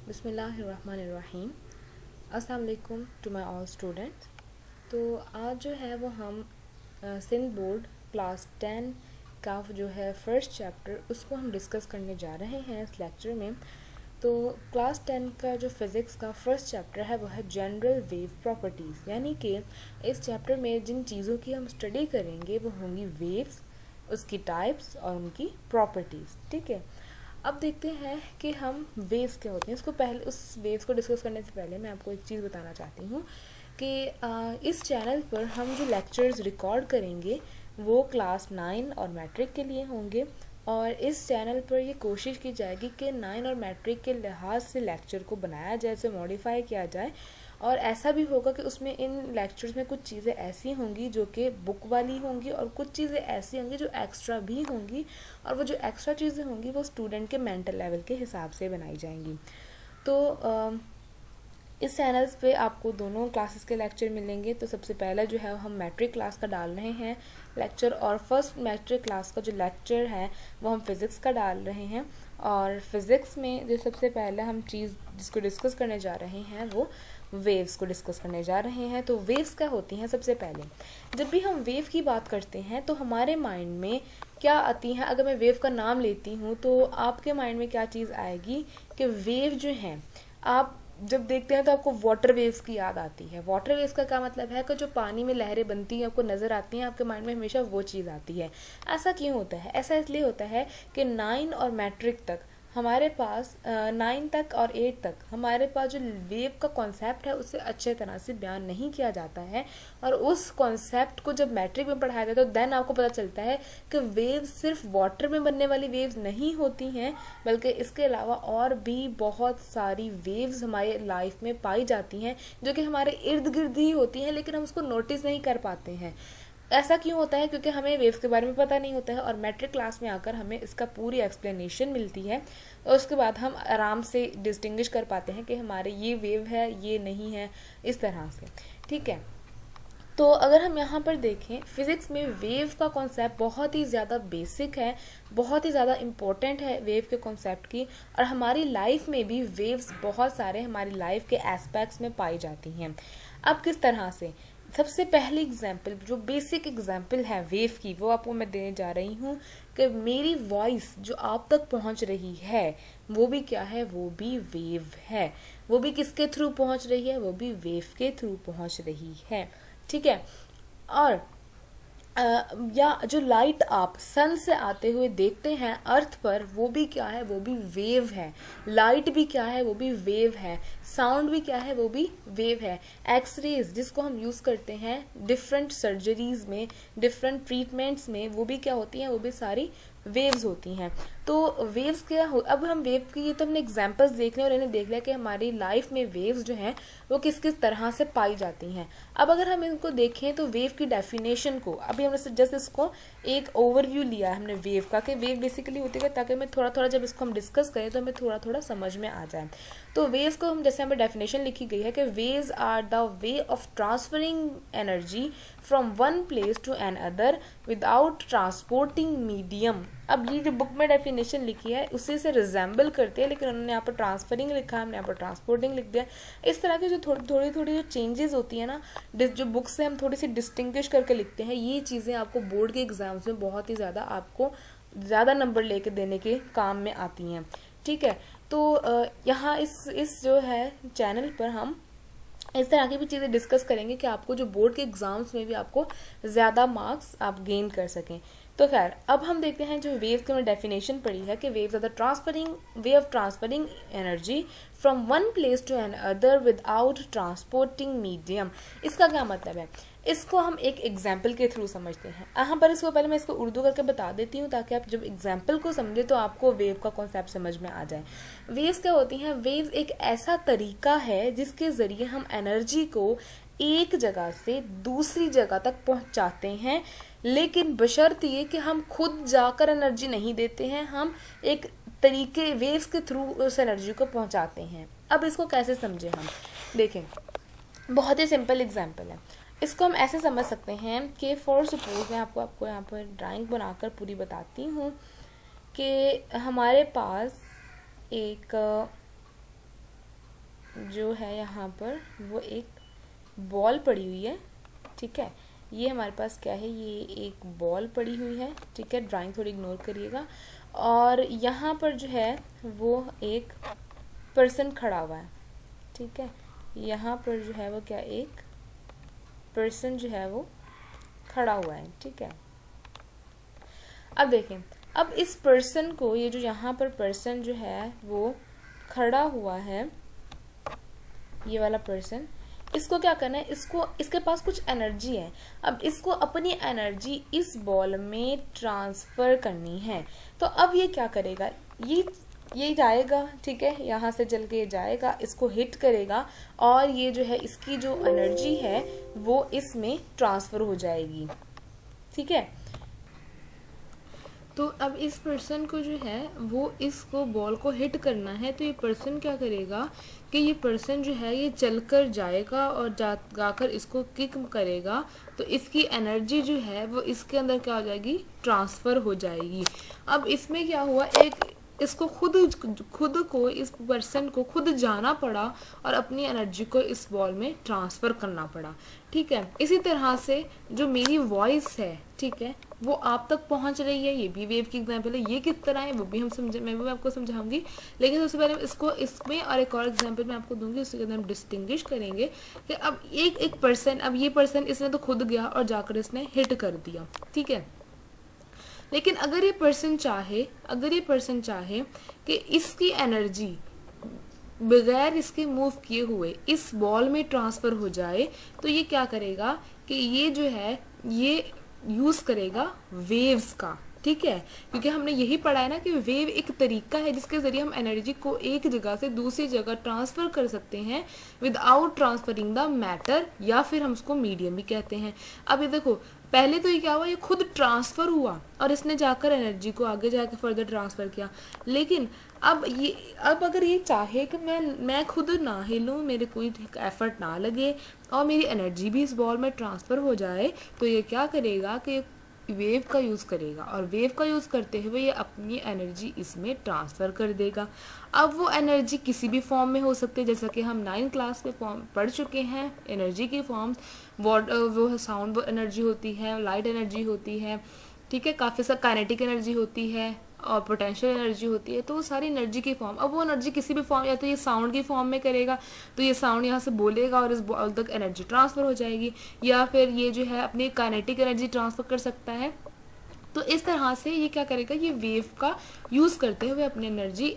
बिस्मिल्लाहिर्रहमानिर्रहीम। अस्सलाम वालेकुम टू माय ऑल स्टूडेंट्स। तो आज जो है वो हम सिंध बोर्ड क्लास 10 का जो है फर्स्ट चैप्टर उसको हम डिस्कस करने जा रहे हैं इस लेक्चर में। तो क्लास 10 का जो फिज़िक्स का फर्स्ट चैप्टर है वो है जनरल वेव प्रॉपर्टीज़, यानी कि इस चैप्टर में जिन चीज़ों की हम स्टडी करेंगे वो होंगी वेव्स, उसकी टाइप्स और उनकी प्रॉपर्टीज़। ठीक है, अब देखते हैं कि हम वेव्स क्या होते हैं। इसको पहले उस वेव्स को डिस्कस करने से पहले मैं आपको एक चीज़ बताना चाहती हूँ कि इस चैनल पर हम जो लेक्चर्स रिकॉर्ड करेंगे वो क्लास 9 और मैट्रिक के लिए होंगे, और इस चैनल पर ये कोशिश की जाएगी कि 9 और मैट्रिक के लिहाज से लेक्चर को बनाया जाए, इसे मॉडिफाई किया जाए। और ऐसा भी होगा कि उसमें इन लेक्चर्स में कुछ चीज़ें ऐसी होंगी जो कि बुक वाली होंगी और कुछ चीज़ें ऐसी होंगी जो एक्स्ट्रा भी होंगी, और वो जो एक्स्ट्रा चीज़ें होंगी वो स्टूडेंट के मेंटल लेवल के हिसाब से बनाई जाएंगी। तो इस चैनल्स पे आपको दोनों क्लासेस के लेक्चर मिलेंगे। तो सबसे पहला जो है हम मैट्रिक क्लास का डाल रहे हैं लेक्चर, और फर्स्ट मैट्रिक क्लास का जो लेक्चर है वो हम फिज़िक्स का डाल रहे हैं। और फिज़िक्स में जो सबसे पहले हम चीज़ जिसको डिस्कस करने जा रहे हैं वो वेव्स को डिस्कस करने जा रहे हैं। तो वेव्स क्या होती हैं? सबसे पहले जब भी हम वेव की बात करते हैं तो हमारे माइंड में क्या आती हैं? अगर मैं वेव का नाम लेती हूँ तो आपके माइंड में क्या चीज़ आएगी कि वेव जो हैं, आप जब देखते हैं तो आपको वाटर वेव्स की याद आती है। वाटर वेव्स का क्या मतलब है कि जो पानी में लहरें बनती हैं आपको नज़र आती हैं, आपके माइंड में हमेशा वो चीज़ आती है। ऐसा क्यों होता है? ऐसा इसलिए होता है कि 9 और मैट्रिक तक हमारे पास 9 तक और 8 तक हमारे पास जो वेव का कॉन्सेप्ट है उसे अच्छे तरह से बयान नहीं किया जाता है, और उस कॉन्सेप्ट को जब मैट्रिक में पढ़ाया जाता है तो देन आपको पता चलता है कि वेव्स सिर्फ वाटर में बनने वाली वेव्स नहीं होती हैं, बल्कि इसके अलावा और भी बहुत सारी वेव्स हमारे लाइफ में पाई जाती हैं जो कि हमारे इर्द गिर्द ही होती हैं, लेकिन हम उसको नोटिस नहीं कर पाते हैं। ऐसा क्यों होता है? क्योंकि हमें वेव्स के बारे में पता नहीं होता है, और मैट्रिक क्लास में आकर हमें इसका पूरी एक्सप्लेनेशन मिलती है, और उसके बाद हम आराम से डिस्टिंग्विश कर पाते हैं कि हमारे ये वेव है, ये नहीं है, इस तरह से। ठीक है, तो अगर हम यहाँ पर देखें फिज़िक्स में वेव का कॉन्सेप्ट बहुत ही ज़्यादा बेसिक है, बहुत ही ज़्यादा इम्पोर्टेंट है वेव के कॉन्सेप्ट की, और हमारी लाइफ में भी वेव्स बहुत सारे हमारी लाइफ के एस्पेक्ट्स में पाई जाती हैं। अब किस तरह से? सबसे पहली एग्जाम्पल, जो बेसिक एग्जाम्पल है वेव की, वो आपको मैं देने जा रही हूँ कि मेरी वॉइस जो आप तक पहुँच रही है वो भी क्या है? वो भी वेव है। वो भी किसके थ्रू पहुँच रही है? वो भी वेव के थ्रू पहुँच रही है। ठीक है, और या जो लाइट आप सन से आते हुए देखते हैं अर्थ पर, वो भी क्या है? वो भी वेव है। लाइट भी क्या है? वो भी वेव है। साउंड भी क्या है? वो भी वेव है। एक्सरेज जिसको हम यूज़ करते हैं डिफरेंट सर्जरीज में, डिफरेंट ट्रीटमेंट्स में, वो भी क्या होती हैं? वो भी सारी वेव्स होती हैं। तो वेव्स क्या हो, अब हम वेव की तो हमने एग्जांपल्स देख लिया और इन्हें देख लिया कि हमारी लाइफ में वेव्स जो हैं वो किस किस तरह से पाई जाती हैं। अब अगर हम इनको देखें तो वेव की डेफिनेशन को, अभी हमने जस्ट इसको एक ओवरव्यू लिया है हमने वेव का, कि वेव बेसिकली होती है, ताकि हमें थोड़ा थोड़ा जब इसको हम डिस्कस करें तो हमें थोड़ा थोड़ा समझ में आ जाए। तो वेव्स को हम, जैसे हमें डेफिनेशन लिखी गई है कि waves are the way of transferring energy from one place to another without transporting medium. अब ये जो बुक में डेफिनेशन लिखी है उसी से रिजेंबल करते हैं, लेकिन उन्होंने यहाँ पर ट्रांसफरिंग लिखा है, हमने यहाँ पर ट्रांसपोर्टिंग लिख दिया। इस तरह की जो थोड़ी थोड़ी जो चेंजेस होती है ना, जो बुक से हम थोड़ी सी डिस्टिंग्विश करके लिखते हैं, ये चीज़ें आपको बोर्ड के एग्जाम्स में बहुत ही ज़्यादा आपको ज़्यादा नंबर लेके देने के काम में आती हैं। ठीक है, तो यहाँ इस जो है चैनल पर हम इस तरह की भी चीज़ें डिस्कस करेंगे कि आपको जो बोर्ड के एग्जाम्स में भी आपको ज़्यादा मार्क्स आप गेन कर सकें। तो खैर, अब हम देखते हैं जो वेव की हमने डेफिनेशन पढ़ी है कि waves are the transferring way of transferring energy from one place to another without transporting medium. इसका क्या मतलब है? इसको हम एक एग्जाम्पल के थ्रू समझते हैं। यहाँ पर इसको पहले मैं इसको उर्दू करके बता देती हूँ ताकि आप जब एग्जाम्पल को समझे तो आपको वेव का कॉन्सेप्ट समझ में आ जाए। वेव्स क्या होती हैं? वेव एक ऐसा तरीका है जिसके ज़रिए हम एनर्जी को एक जगह से दूसरी जगह तक पहुँचाते हैं, लेकिन बशर्त ये कि हम खुद जाकर एनर्जी नहीं देते हैं, हम एक तरीके वेव्स के थ्रू उस एनर्जी को पहुँचाते हैं। अब इसको कैसे समझें हम? देखें, बहुत ही सिंपल एग्जाम्पल है। इसको हम ऐसे समझ सकते हैं कि फॉर सपोज मैं आपको यहाँ पर ड्राइंग बनाकर पूरी बताती हूँ कि हमारे पास एक जो है यहाँ पर वो एक बॉल पड़ी हुई है, ठीक है। ये हमारे पास क्या है, ये एक बॉल पड़ी हुई है, ठीक है। ड्राइंग थोड़ी इग्नोर करिएगा। और यहाँ पर जो है वो एक पर्सन खड़ा हुआ है, ठीक है। यहाँ पर जो है वो क्या, एक पर्सन जो है वो खड़ा हुआ है, ठीक है। अब देखें, अब इस पर्सन को, ये जो यहाँ पर पर्सन जो है वो खड़ा हुआ है, ये वाला पर्सन, इसको क्या करना है, इसको, इसके पास कुछ एनर्जी है। अब इसको अपनी एनर्जी इस बॉल में ट्रांसफर करनी है। तो अब ये क्या करेगा, ये जाएगा, ठीक है, यहाँ से चल के जाएगा, इसको हिट करेगा और ये जो है इसकी जो एनर्जी है वो इसमें ट्रांसफर हो जाएगी, ठीक है। तो अब इस पर्सन को जो है वो इसको बॉल को हिट करना है, तो ये पर्सन क्या करेगा कि ये पर्सन जो है ये चलकर जाएगा और जाकर इसको किक करेगा, तो इसकी एनर्जी जो है वो इसके अंदर क्या हो जाएगी, ट्रांसफ़र हो जाएगी। अब इसमें क्या हुआ, एक इसको खुद को, इस पर्सन को खुद जाना पड़ा और अपनी एनर्जी को इस बॉल में ट्रांसफ़र करना पड़ा, ठीक है। इसी तरह से जो मेरी वॉइस है, ठीक है, वो आप तक पहुंच रही है, ये भी वेव की एग्जांपल है। ये किस तरह है वो भी मैं आपको समझाऊंगी, लेकिन सबसे पहले इसको इसमें और एक और एग्जांपल मैं आपको दूंगी, उसके अंदर हम डिस्टिंग्विश करेंगे कि अब एक पर्सन, अब ये पर्सन इसने तो खुद गया और जाकर इसने हिट कर दिया, ठीक है। लेकिन अगर ये पर्सन चाहे कि इसकी एनर्जी बगैर इसके मूव किए हुए इस बॉल में ट्रांसफ़र हो जाए, तो ये क्या करेगा कि ये जो है ये यूज़ करेगा वेव्स का, ठीक है। क्योंकि हमने यही पढ़ा है ना कि वेव एक तरीका है जिसके ज़रिए हम एनर्जी को एक जगह से दूसरी जगह ट्रांसफ़र कर सकते हैं विदाउट ट्रांसफरिंग द मैटर, या फिर हम उसको मीडियम भी कहते हैं। अब ये देखो, पहले तो ये क्या हुआ, ये खुद ट्रांसफ़र हुआ और इसने जाकर एनर्जी को आगे जाकर फर्दर ट्रांसफ़र किया। लेकिन अब अगर ये चाहे कि मैं खुद ना हिलूँ, मेरे कोई एफर्ट ना लगे और मेरी एनर्जी भी इस बॉल में ट्रांसफ़र हो जाए, तो ये क्या करेगा कि वेव का यूज़ करेगा और वेव का यूज़ करते हुए ये अपनी एनर्जी इसमें ट्रांसफ़र कर देगा। अब वो एनर्जी किसी भी फॉर्म में हो सकती है, जैसा कि हम 9th क्लास में फॉर्म पढ़ चुके हैं, एनर्जी की फॉर्म्स, वो साउंड एनर्जी होती है, लाइट एनर्जी होती है, ठीक है, काफ़ी सा काइनेटिक एनर्जी होती है और पोटेंशियल एनर्जी होती है। तो वो सारी एनर्जी की फॉर्म, अब वो एनर्जी किसी भी फॉर्म, या तो ये साउंड की फॉर्म में करेगा तो ये साउंड यहाँ से बोलेगा और इस बॉल तक एनर्जी ट्रांसफ़र हो जाएगी, या फिर ये जो है अपनी काइनेटिक एनर्जी ट्रांसफ़र कर सकता है। तो इस तरह से ये क्या करेगा, ये वेव का यूज़ करते हुए अपनी एनर्जी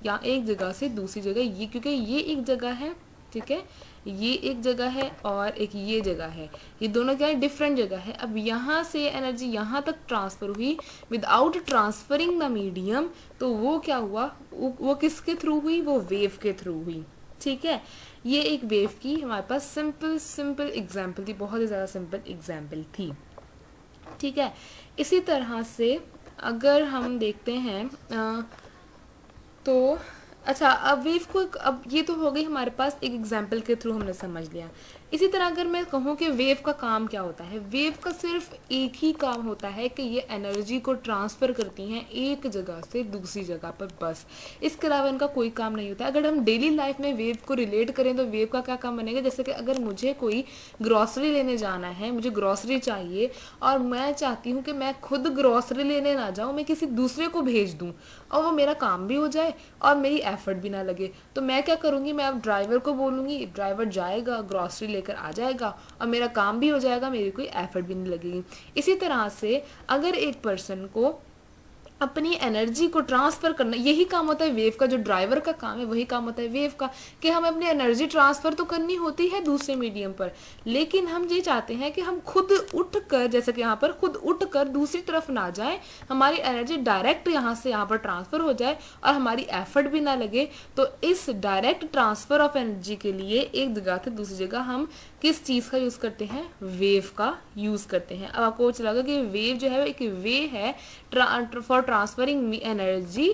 या एक जगह से दूसरी जगह, ये क्योंकि ये एक जगह है, ठीक है, ये एक जगह है और एक ये जगह है, ये दोनों क्या है, डिफरेंट जगह है। अब यहाँ से एनर्जी यहाँ तक ट्रांसफ़र हुई विदाउट ट्रांसफरिंग द मीडियम, तो वो क्या हुआ, वो किसके थ्रू हुई, वो वेव के थ्रू हुई, ठीक है। ये एक वेव की हमारे पास सिंपल एग्जाम्पल थी, बहुत ही ज़्यादा सिंपल एग्जाम्पल थी, ठीक है। इसी तरह से अगर हम देखते हैं तो अच्छा, अब वेव को, अब ये तो हो गई हमारे पास एक एग्जाम्पल के थ्रू हमने समझ लिया। इसी तरह अगर मैं कहूँ कि वेव का काम क्या होता है, वेव का सिर्फ एक ही काम होता है कि ये एनर्जी को ट्रांसफ़र करती हैं एक जगह से दूसरी जगह पर, बस। इसके अलावा इनका कोई काम नहीं होता। अगर हम डेली लाइफ में वेव को रिलेट करें तो वेव का क्या काम बनेगा, जैसे कि अगर मुझे कोई ग्रॉसरी लेने जाना है, मुझे ग्रॉसरी चाहिए और मैं चाहती हूँ कि मैं खुद ग्रॉसरी लेने ना जाऊँ, मैं किसी दूसरे को भेज दूँ और वो मेरा काम भी हो जाए और मेरी एफर्ट भी ना लगे, तो मैं क्या करूँगी, मैं अब ड्राइवर को बोलूँगी, ड्राइवर जाएगा, ग्रॉसरी लेकर आ जाएगा और मेरा काम भी हो जाएगा, मेरी कोई एफर्ट भी नहीं लगेगी। इसी तरह से अगर एक पर्सन को अपनी एनर्जी को ट्रांसफ़र करना, यही काम होता है वेव का, जो ड्राइवर का काम है वही काम होता है वेव का, कि हमें अपनी एनर्जी ट्रांसफ़र तो करनी होती है दूसरे मीडियम पर, लेकिन हम ये चाहते हैं कि हम खुद उठ कर, जैसे कि यहाँ पर खुद उठ कर दूसरी तरफ ना जाएं, हमारी एनर्जी डायरेक्ट यहाँ से यहाँ पर ट्रांसफ़र हो जाए और हमारी एफर्ट भी ना लगे। तो इस डायरेक्ट ट्रांसफ़र ऑफ एनर्जी के लिए एक जगह से दूसरी जगह हम किस चीज़ का यूज़ करते हैं, वेव का यूज़ करते हैं। अब आपको चला कि वेव जो है एक वे है फॉर ट्रांसफरिंग एनर्जी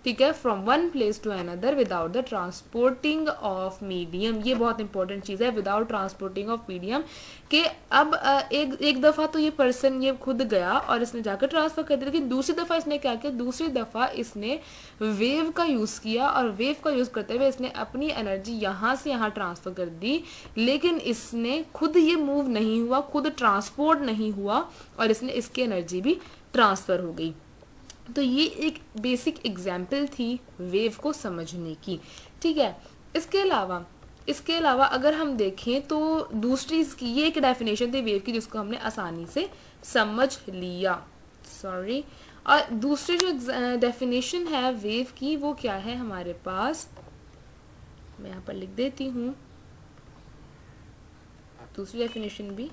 ठीक है, from one place to another without the transporting of medium. ये बहुत इंपॉर्टेंट चीज़ है, विदाउट ट्रांसपोर्टिंग ऑफ मीडियम, कि अब एक दफ़ा तो ये पर्सन ये खुद गया और इसने जाकर ट्रांसफ़र कर दिया, लेकिन दूसरी दफ़ा इसने क्या किया, दूसरी दफ़ा इसने वेव का यूज़ किया और वेव का यूज़ करते हुए इसने अपनी एनर्जी यहाँ से यहाँ ट्रांसफ़र कर दी, लेकिन इसने खुद ये मूव नहीं हुआ, खुद ट्रांसपोर्ट नहीं हुआ और इसने इसकी एनर्जी भी ट्रांसफ़र हो गई। तो ये एक बेसिक एग्जाम्पल थी वेव को समझने की, ठीक है। इसके अलावा अगर हम देखें तो दूसरी इसकी ये एक डेफिनेशन थी वेव की जिसको हमने आसानी से समझ लिया, सॉरी। और दूसरी जो डेफिनेशन है वेव की वो क्या है हमारे पास, मैं यहाँ पर लिख देती हूँ दूसरी डेफिनेशन भी,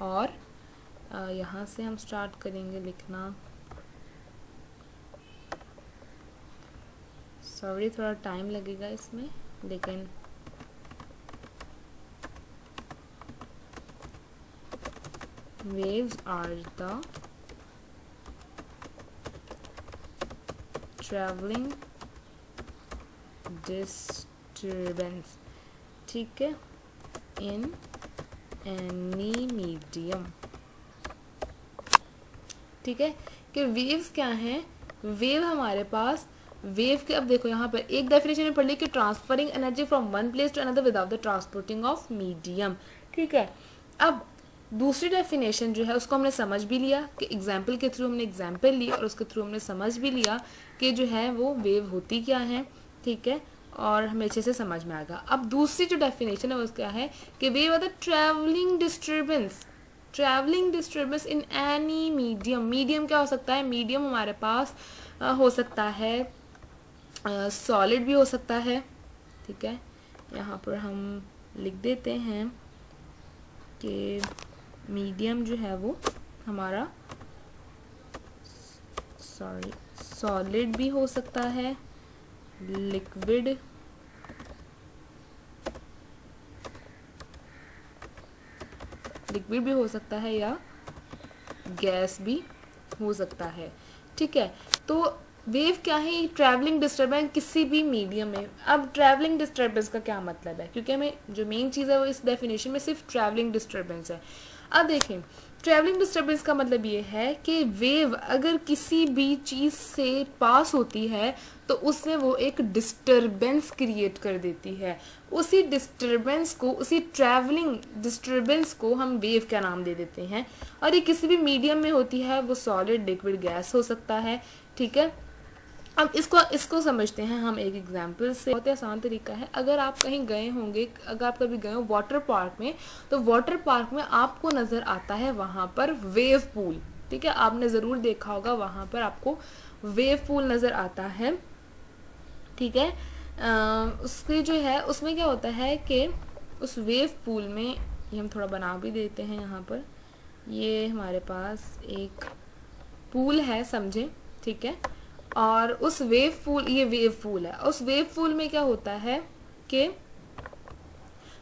और यहाँ से हम स्टार्ट करेंगे लिखना, सॉरी थोड़ा टाइम लगेगा इसमें, लेकिन waves are the traveling disturbance, ठीक है, in any medium, ठीक है। कि वेव्स क्या हैं, वेव हमारे पास वेव के, अब देखो यहाँ पर एक डेफिनेशन में पढ़ ली कि transferring energy from one place to another without the transporting of medium, ठीक है। अब दूसरी डेफिनेशन जो है उसको हमने समझ भी लिया कि एग्जाम्पल के थ्रू हमने एग्जाम्पल ली और उसके थ्रू हमने समझ भी लिया कि जो है वो वेव होती क्या है, ठीक है, और हमें अच्छे से समझ में आएगा। अब दूसरी जो डेफिनेशन है वो क्या है कि wave are the travelling disturbance in any medium. Medium क्या हो सकता है, मीडियम हमारे पास हो सकता है सॉलिड भी हो सकता है, ठीक है। यहाँ पर हम लिख देते हैं कि मीडियम जो है वो हमारा सॉलिड भी हो सकता है, लिक्विड भी हो सकता है, या गैस भी हो सकता है, ठीक है। तो वेव क्या है, ये ट्रैवलिंग डिस्टर्बेंस किसी भी मीडियम में। अब ट्रैवलिंग डिस्टर्बेंस का क्या मतलब है, क्योंकि हमें जो मेन चीज़ है वो इस डेफिनेशन में सिर्फ ट्रैवलिंग डिस्टर्बेंस है। अब देखें ट्रैवलिंग डिस्टर्बेंस का मतलब ये है कि वेव अगर किसी भी चीज़ से पास होती है तो उसमें वो एक डिस्टर्बेंस क्रिएट कर देती है, उसी डिस्टर्बेंस को, उसी ट्रैवलिंग डिस्टर्बेंस को हम वेव का नाम दे देते हैं। और ये किसी भी मीडियम में होती है, वो सॉलिड लिक्विड गैस हो सकता है, ठीक है। अब इसको समझते हैं हम एक एग्जाम्पल से। बहुत ही आसान तरीका है, अगर आप कहीं गए होंगे, अगर आप कभी गए हो वाटर पार्क में, तो वाटर पार्क में आपको नज़र आता है वहाँ पर वेव पूल, ठीक है, आपने ज़रूर देखा होगा वहाँ पर आपको वेव पूल नज़र आता है, ठीक है। उसके जो है उसमें क्या होता है कि उस वेव पूल में, ये हम थोड़ा बना भी देते हैं यहाँ पर, ये हमारे पास एक पूल है समझे, ठीक है। और उस वेव पूल, ये वेव पूल है, उस वेव पूल में क्या होता है कि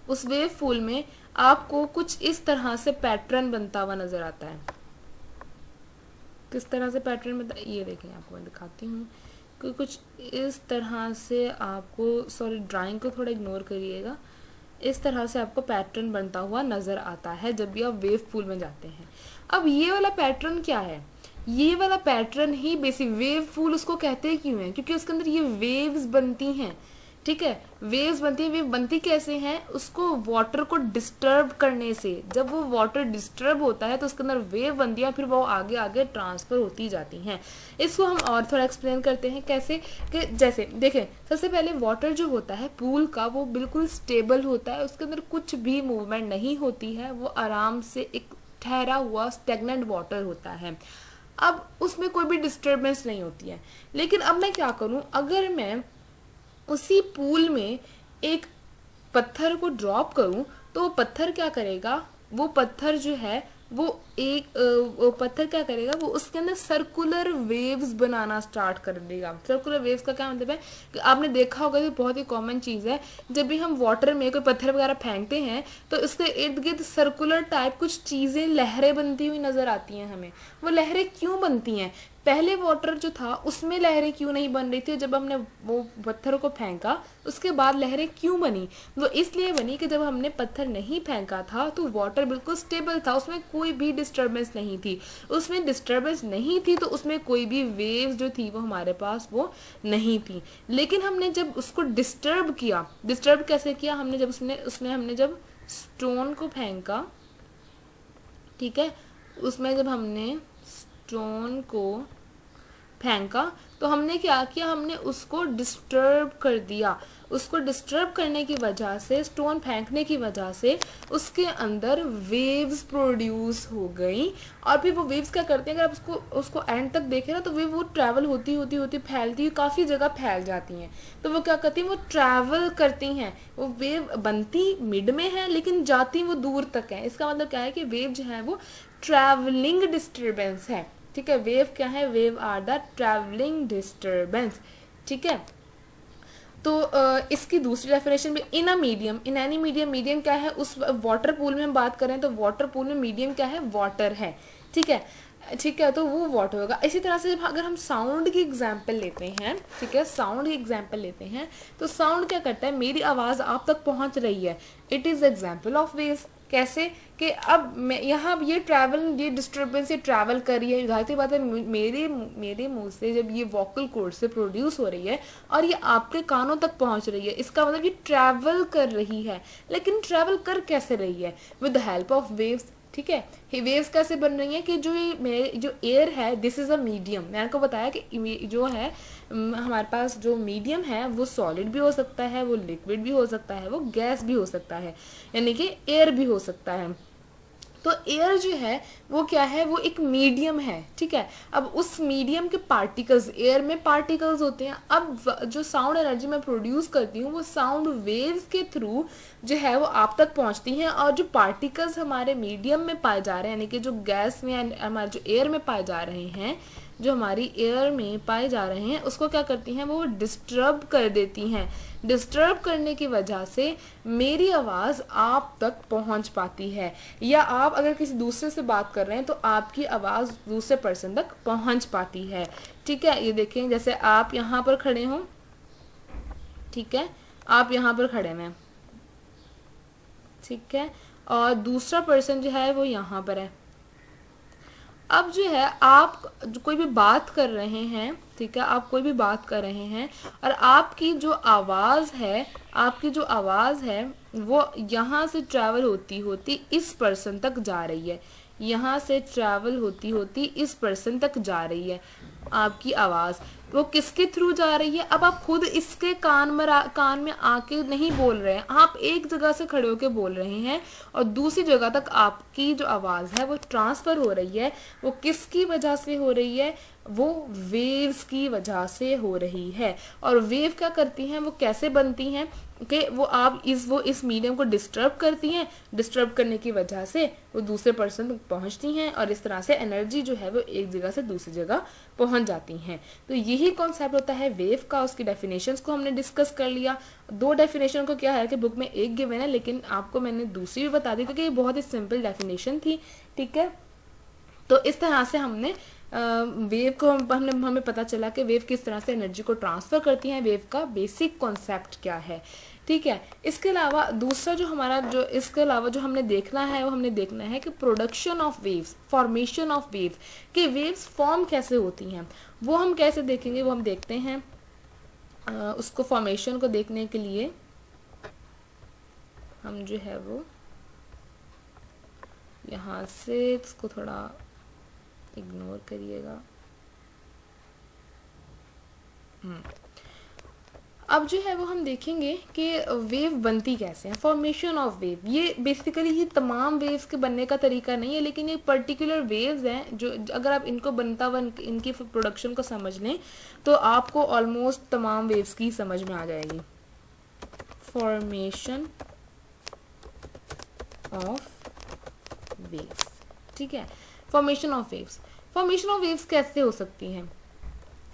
उस वेव पूल में आपको कुछ इस तरह से पैटर्न बनता हुआ नजर आता है। किस तरह से पैटर्न बनता है, ये देखें आपको मैं दिखाती हूँ कि कुछ इस तरह से आपको, सॉरी ड्राइंग को थोड़ा इग्नोर करिएगा, इस तरह से आपको पैटर्न बनता हुआ नजर आता है जब भी आप वेव पूल में जाते हैं। अब ये वाला पैटर्न क्या है, ये वाला पैटर्न ही बेसिक वेव पूल उसको कहते क्यों हैं, क्योंकि उसके अंदर ये वेव्स बनती हैं, ठीक है। वेव्स बनती हैं, वेव बनती कैसे हैं, उसको वाटर को डिस्टर्ब करने से, जब वो वाटर डिस्टर्ब होता है तो उसके अंदर वेव बनती है, फिर वो आगे आगे ट्रांसफर होती जाती हैं। इसको हम और थोड़ा एक्सप्लेन करते हैं कैसे, कि जैसे देखें सबसे पहले वाटर जो होता है पूल का वो बिल्कुल स्टेबल होता है, उसके अंदर कुछ भी मूवमेंट नहीं होती है, वो आराम से एक ठहरा हुआ स्टेगनेंट वाटर होता है। अब उसमें कोई भी डिस्टर्बेंस नहीं होती है। लेकिन अब मैं क्या करूं, अगर मैं उसी पूल में एक पत्थर को ड्रॉप करूं तो वो पत्थर क्या करेगा, वो पत्थर जो है वो वो पत्थर क्या करेगा, वो उसके अंदर सर्कुलर वेव्स बनाना स्टार्ट कर देगा। सर्कुलर वेव्स का क्या मतलब है कि आपने देखा होगा, ये बहुत ही कॉमन चीज़ है, जब भी हम वाटर में कोई पत्थर वगैरह फेंकते हैं तो उसके इर्द गिर्द सर्कुलर टाइप कुछ चीज़ें, लहरें बनती हुई नज़र आती हैं हमें। वो लहरें क्यों बनती हैं, पहले वाटर जो था उसमें लहरें क्यों नहीं बन रही थी, जब हमने वो पत्थर को फेंका उसके बाद लहरें क्यों बनी? तो इसलिए बनी कि जब हमने पत्थर नहीं फेंका था तो वाटर बिल्कुल स्टेबल था, उसमें कोई भी डिस्टर्बेंस नहीं थी। उसमें डिस्टर्बेंस नहीं थी तो उसमें कोई भी वेव्स जो थी वो हमारे पास वो नहीं थी। लेकिन हमने जब उसको डिस्टर्ब किया, डिस्टर्ब कैसे किया हमने, जब उसमें हमने जब स्टोन को फेंका, ठीक है, उसमें जब हमने स्टोन को फेंका तो हमने क्या किया, हमने उसको डिस्टर्ब कर दिया। उसको डिस्टर्ब करने की वजह से, स्टोन फेंकने की वजह से उसके अंदर वेव्स प्रोड्यूस हो गई। और फिर वो वेव्स क्या करते हैं, अगर आप उसको एंड तक देखें ना तो वो ट्रैवल होती होती होती फैलती हुई काफ़ी जगह फैल जाती हैं। तो वो क्या करती हैं, वो ट्रैवल करती हैं। वो वेव बनती मिड में है लेकिन जाती वो दूर तक है। इसका मतलब क्या है कि वेव जो है वो ट्रैवलिंग डिस्टर्बेंस है। ठीक है, वेव क्या है, wave are the travelling disturbance. ठीक है, तो इसकी दूसरी डेफिनेशन भी, in a medium, in any medium, medium क्या है, उस वाटर पूल में हम बात करें तो वाटर पूल में मीडियम क्या है, वाटर है। ठीक है, ठीक है, तो वो वाटर होगा। इसी तरह से अगर हम साउंड की एग्जाम्पल लेते हैं, ठीक है, साउंड की एग्जाम्पल लेते हैं तो साउंड क्या करता है, मेरी आवाज़ आप तक पहुंच रही है, it is example of waves. कैसे कि अब मैं यहाँ ये ट्रैवल, ये डिस्टर्बेंस ये ट्रैवल कर रही है, जाहिर सी बात है मेरे मुंह से जब ये वोकल कॉर्ड से प्रोड्यूस हो रही है और ये आपके कानों तक पहुँच रही है, इसका मतलब ये ट्रैवल कर रही है। लेकिन ट्रैवल कर कैसे रही है, with the help of waves. ठीक है, ये वेव्स कैसे बन रही हैं कि जो एयर है, दिस इज़ अ मीडियम। मैंने आपको बताया कि जो है हमारे पास जो मीडियम है वो सॉलिड भी हो सकता है, वो लिक्विड भी हो सकता है, वो गैस भी हो सकता है, यानी कि एयर भी हो सकता है। तो एयर जो है वो क्या है, वो एक मीडियम है। ठीक है, अब उस मीडियम के पार्टिकल्स, एयर में पार्टिकल्स होते हैं। अब जो साउंड एनर्जी मैं प्रोड्यूस करती हूँ वो साउंड वेव्स के थ्रू जो है वो आप तक पहुँचती हैं। और जो पार्टिकल्स हमारे मीडियम में पाए जा रहे हैं, यानी कि जो गैस में, हमारे जो एयर में पाए जा रहे हैं, जो हमारी एयर में पाए जा रहे हैं, उसको क्या करती हैं, वो डिस्टर्ब कर देती हैं। डिस्टर्ब करने की वजह से मेरी आवाज़ आप तक पहुंच पाती है, या आप अगर किसी दूसरे से बात कर रहे हैं तो आपकी आवाज़ दूसरे पर्सन तक पहुंच पाती है। ठीक है, ये देखें, जैसे आप यहाँ पर खड़े हों, ठीक है, आप यहाँ पर खड़े हैं, ठीक है, और दूसरा पर्सन जो है वो यहाँ पर है। अब जो है आप जो कोई भी बात कर रहे हैं, ठीक है, आप कोई भी बात कर रहे हैं और आपकी जो आवाज़ है, आपकी जो आवाज़ है वो यहाँ से ट्रैवल होती होती इस पर्सन तक जा रही है, यहाँ से ट्रैवल होती होती इस पर्सन तक जा रही है। आपकी आवाज़ वो किसके थ्रू जा रही है, अब आप खुद इसके कान में आके नहीं बोल रहे हैं, आप एक जगह से खड़े होके बोल रहे हैं और दूसरी जगह तक आपकी जो आवाज़ है वो ट्रांसफ़र हो रही है। वो किसकी वजह से हो रही है, वो वेव्स की वजह से हो रही है। और वेव क्या करती हैं, वो कैसे बनती हैं कि वो इस मीडियम को डिस्टर्ब करती हैं, डिस्टर्ब करने की वजह से वो दूसरे पर्सन तक पहुंचती हैं और इस तरह से एनर्जी जो है वो एक जगह से दूसरी जगह पहुंच जाती हैं। तो यही कॉन्सेप्ट होता है वेव का। उसकी डेफिनेशंस को हमने डिस्कस कर लिया। दो डेफिनेशन को क्या है कि बुक में एक गिवन है, लेकिन आपको मैंने दूसरी भी बता दी क्योंकि ये बहुत ही सिंपल डेफिनेशन थी। ठीक है, तो इस तरह से हमने वेव को हमें पता चला कि वेव किस तरह से एनर्जी को ट्रांसफ़र करती हैं, वेव का बेसिक कॉन्सेप्ट क्या है। ठीक है, इसके अलावा दूसरा इसके अलावा जो हमने देखना है वो हमने देखना है कि production of waves, formation of wave, कि वेव्स फॉर्म कैसे होती हैं वो हम कैसे देखेंगे, वो हम देखते हैं। उसको फॉर्मेशन को देखने के लिए हम जो है वो यहाँ से इसको थोड़ा इग्नोर करिएगा। अब जो है वो हम देखेंगे कि वेव बनती कैसे है, फॉर्मेशन ऑफ वेव। ये बेसिकली ये तमाम वेव्स के बनने का तरीका नहीं है, लेकिन ये पर्टिकुलर वेव्स हैं जो अगर आप इनको इनकी प्रोडक्शन को समझ लें तो आपको ऑलमोस्ट तमाम वेव्स की समझ में आ जाएगी। फॉर्मेशन ऑफ वेव्स, ठीक है, formation of waves. Formation of waves कैसे हो सकती हैं,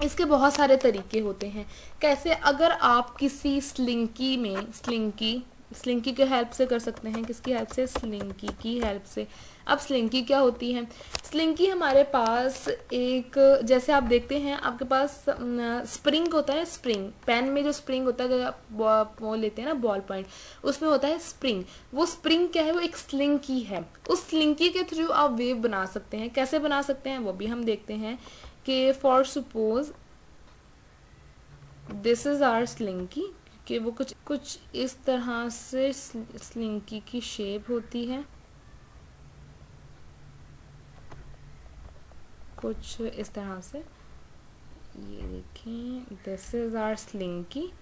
इसके बहुत सारे तरीके होते हैं। कैसे, अगर आप किसी स्लिंकी स्लिंकी के हेल्प से कर सकते हैं। किसकी हेल्प से? स्लिंकी की हेल्प से। अब स्लिंकी क्या होती है? स्लिंकी हमारे पास एक, जैसे आप देखते हैं आपके पास स्प्रिंग होता है, स्प्रिंग पेन में जो स्प्रिंग होता है, अगर आप वो लेते हैं ना बॉल पॉइंट, उसमें होता है स्प्रिंग। वो स्प्रिंग क्या है? वो एक स्लिंकी है। उस स्लिंकी के थ्रू आप वेव बना सकते हैं। कैसे बना सकते हैं वो भी हम देखते हैं कि for suppose this is our slinky, कि वो कुछ इस तरह से स्लिंकी की शेप होती है, कुछ इस तरह से। ये देखें, दिस इज आवर स्लिंकी।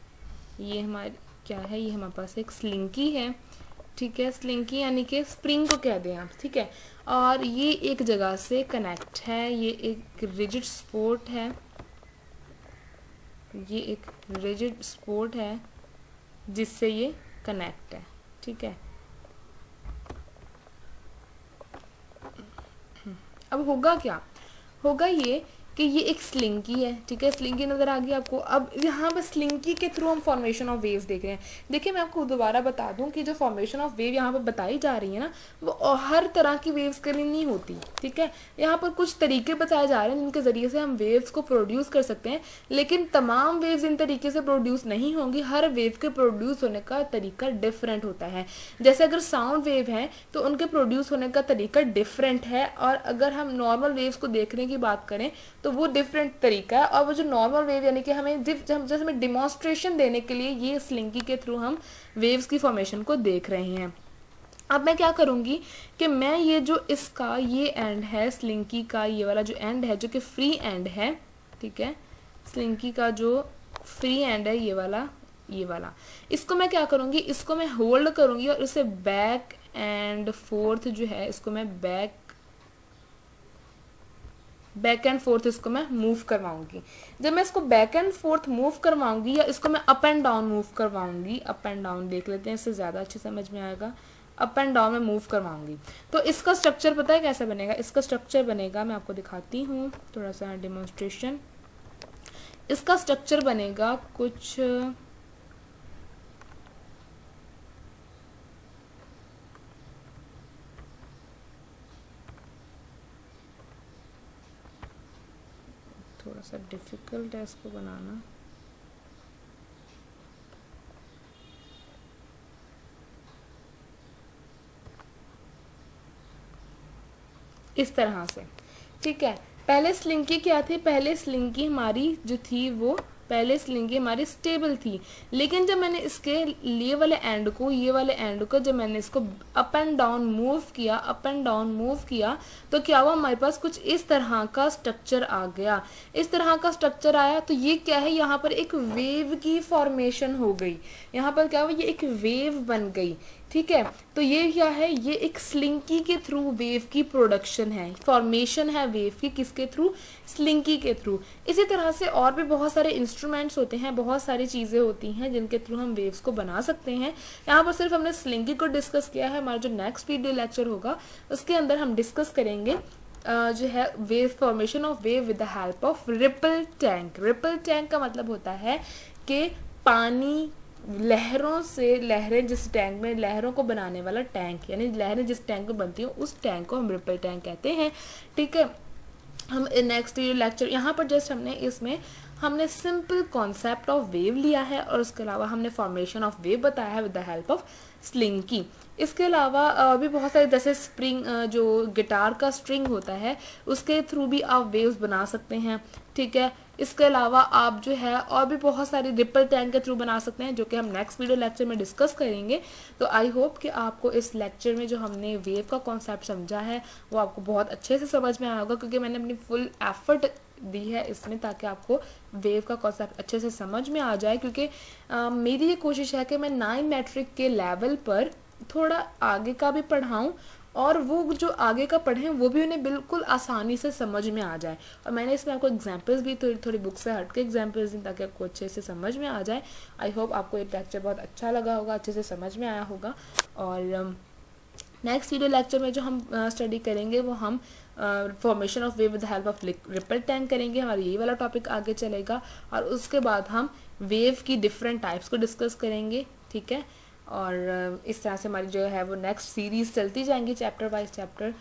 ये हमारी क्या है? ये हमारे पास एक स्लिंकी है, ठीक है। स्लिंकी यानी कि स्प्रिंग को कह दें आप, ठीक है। और ये एक जगह से कनेक्ट है, ये एक रिजिड सपोर्ट है, ये एक रिजिड सपोर्ट है जिससे ये कनेक्ट है, ठीक है। अब होगा क्या? होगा ये कि ये एक स्लिंकी है, ठीक है। स्लिंकी नज़र आ गई आपको। अब यहाँ पर स्लिंकी के थ्रू हम फॉर्मेशन ऑफ वेव्स देख रहे हैं। देखिए मैं आपको दोबारा बता दूं कि जो फॉर्मेशन ऑफ वेव यहाँ पर बताई जा रही है ना, वो हर तरह की वेव्स के लिए नहीं होती, ठीक है। यहाँ पर कुछ तरीके बताए जा रहे हैं जिनके ज़रिए से हम वेव्स को प्रोड्यूस कर सकते हैं, लेकिन तमाम वेव्स इन तरीके से प्रोड्यूस नहीं होंगी। हर वेव के प्रोड्यूस होने का तरीका डिफरेंट होता है। जैसे अगर साउंड वेव है तो उनके प्रोड्यूस होने का तरीका डिफरेंट है, और अगर हम नॉर्मल वेव्स को देखने की बात करें तो वो डिफरेंट तरीका है। और वो जो नॉर्मल वेव यानी कि हमें जैसे हमें डिमॉन्स्ट्रेशन देने के लिए ये स्लिंकी के थ्रू हम वेव्स की फॉर्मेशन को देख रहे हैं। अब मैं क्या करूँगी कि मैं ये जो इसका ये एंड है स्लिंकी का, ये वाला जो एंड है जो कि फ्री एंड है, ठीक है, स्लिंकी का जो फ्री एंड है ये वाला, इसको मैं क्या करूँगी, इसको मैं होल्ड करूँगी और इसे बैक एंड फोर्थ जो है इसको मैं बैक एंड फोर्थ इसको मैं मूव करवाऊंगी। जब मैं इसको बैक एंड फोर्थ मूव करवाऊंगी या इसको मैं अप एंड डाउन मूव करवाऊंगी, अप एंड डाउन देख लेते हैं, इससे ज़्यादा अच्छे समझ में आएगा। अप एंड डाउन में मूव करवाऊंगी तो इसका स्ट्रक्चर पता है कैसे बनेगा? इसका स्ट्रक्चर बनेगा, मैं आपको दिखाती हूँ थोड़ा सा डेमोन्स्ट्रेशन। इसका स्ट्रक्चर बनेगा कुछ थोड़ा सा डिफिकल्ट है इसको बनाना। इस तरह से, ठीक है। पहले स्लिंकी क्या थी? पहले स्लिंकी हमारी जो थी वो पहले स्लिंगी हमारी स्टेबल थी, लेकिन जब मैंने इसके ये वाले एंड को जब मैंने इसको अप एंड डाउन मूव किया तो क्या हुआ? हमारे पास कुछ इस तरह का स्ट्रक्चर आ गया। इस तरह का स्ट्रक्चर आया तो ये क्या है? यहाँ पर एक वेव की फॉर्मेशन हो गई। यहाँ पर क्या हुआ? ये एक वेव बन गई, ठीक है। तो ये क्या है? ये एक स्लिंकी के थ्रू वेव की प्रोडक्शन है, फॉर्मेशन है वेव की। किसके थ्रू? स्लिंकी के थ्रू। इसी तरह से और भी बहुत सारे इंस्ट्रूमेंट्स होते हैं, बहुत सारी चीज़ें होती हैं जिनके थ्रू हम वेव्स को बना सकते हैं। यहाँ पर सिर्फ हमने स्लिंकी को डिस्कस किया है। हमारा जो नेक्स्ट वीडियो लेक्चर होगा उसके अंदर हम डिस्कस करेंगे जो है wave formation of wave with the help of ripple tank. Ripple tank का मतलब होता है कि पानी लहरों से, लहरें जिस टैंक में, लहरों को बनाने वाला टैंक, यानी लहरें जिस टैंक में बनती हैं उस टैंक को हम रिपल टैंक कहते हैं, ठीक है। हम नेक्स्ट लेक्चर यहाँ पर जस्ट हमने सिंपल कॉन्सेप्ट ऑफ वेव लिया है और उसके अलावा हमने फॉर्मेशन ऑफ वेव बताया है with the help of slinky. इसके अलावा भी बहुत सारे, जैसे स्प्रिंग, जो गिटार का स्ट्रिंग होता है उसके थ्रू भी आप वेव्स बना सकते हैं, ठीक है। इसके अलावा आप जो है और भी बहुत सारी रिपल टैंक के थ्रू बना सकते हैं, जो कि हम नेक्स्ट वीडियो लेक्चर में डिस्कस करेंगे। तो आई होप कि आपको इस लेक्चर में जो हमने वेव का कॉन्सेप्ट समझा है वो आपको बहुत अच्छे से समझ में आया होगा, क्योंकि मैंने अपनी फुल एफर्ट दी है इसमें ताकि आपको वेव का कॉन्सेप्ट अच्छे से समझ में आ जाए। क्योंकि मेरी ये कोशिश है कि मैं 9 मैट्रिक के लेवल पर थोड़ा आगे का भी पढ़ाऊँ और वो जो आगे का पढ़ें वो भी उन्हें बिल्कुल आसानी से समझ में आ जाए। और मैंने इसमें आपको एग्जांपल्स भी थोड़ी बुक से हट के एग्जांपल्स दी ताकि आपको अच्छे से समझ में आ जाए। आई होप आपको ये लेक्चर बहुत अच्छा लगा होगा, अच्छे से समझ में आया होगा। और नेक्स्ट वीडियो लेक्चर में जो हम स्टडी करेंगे वो हम formation of wave with the help of ripple tank करेंगे। हमारा ये वाला टॉपिक आगे चलेगा और उसके बाद हम वेव की डिफरेंट टाइप्स को डिस्कस करेंगे, ठीक है। और इस तरह से हमारी जो है वो नेक्स्ट सीरीज़ चलती जाएंगी चैप्टर वाइज चैप्टर।